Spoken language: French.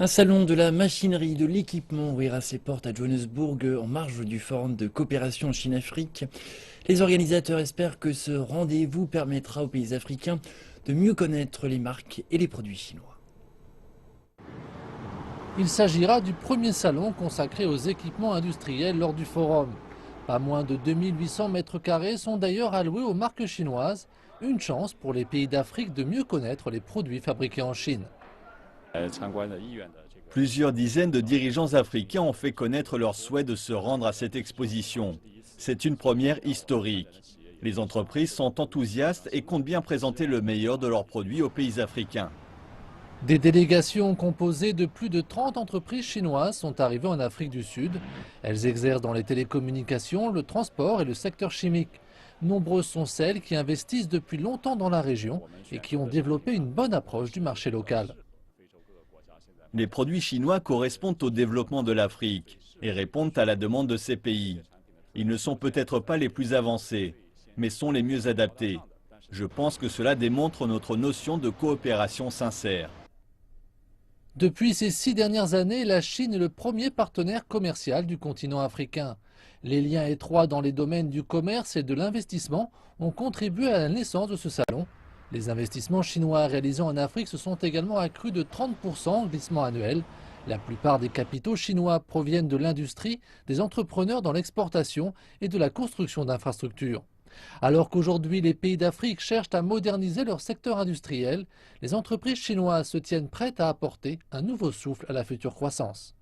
Un salon de la machinerie et de l'équipement ouvrira ses portes à Johannesburg en marge du Forum de coopération Chine-Afrique. Les organisateurs espèrent que ce rendez-vous permettra aux pays africains de mieux connaître les marques et les produits chinois. Il s'agira du premier salon consacré aux équipements industriels lors du forum. Pas moins de 2800 mètres carrés sont d'ailleurs alloués aux marques chinoises, une chance pour les pays d'Afrique de mieux connaître les produits fabriqués en Chine. Plusieurs dizaines de dirigeants africains ont fait connaître leur souhait de se rendre à cette exposition. C'est une première historique. Les entreprises sont enthousiastes et comptent bien présenter le meilleur de leurs produits aux pays africains. Des délégations composées de plus de 30 entreprises chinoises sont arrivées en Afrique du Sud. Elles exercent dans les télécommunications, le transport et le secteur chimique. Nombreuses sont celles qui investissent depuis longtemps dans la région et qui ont développé une bonne approche du marché local. Les produits chinois correspondent au développement de l'Afrique et répondent à la demande de ces pays. Ils ne sont peut-être pas les plus avancés, mais sont les mieux adaptés. Je pense que cela démontre notre notion de coopération sincère. Depuis ces 6 dernières années, la Chine est le premier partenaire commercial du continent africain. Les liens étroits dans les domaines du commerce et de l'investissement ont contribué à la naissance de ce salon. Les investissements chinois réalisés en Afrique se sont également accrus de 30% en glissement annuel. La plupart des capitaux chinois proviennent de l'industrie, des entrepreneurs dans l'exportation et de la construction d'infrastructures. Alors qu'aujourd'hui les pays d'Afrique cherchent à moderniser leur secteur industriel, les entreprises chinoises se tiennent prêtes à apporter un nouveau souffle à la future croissance.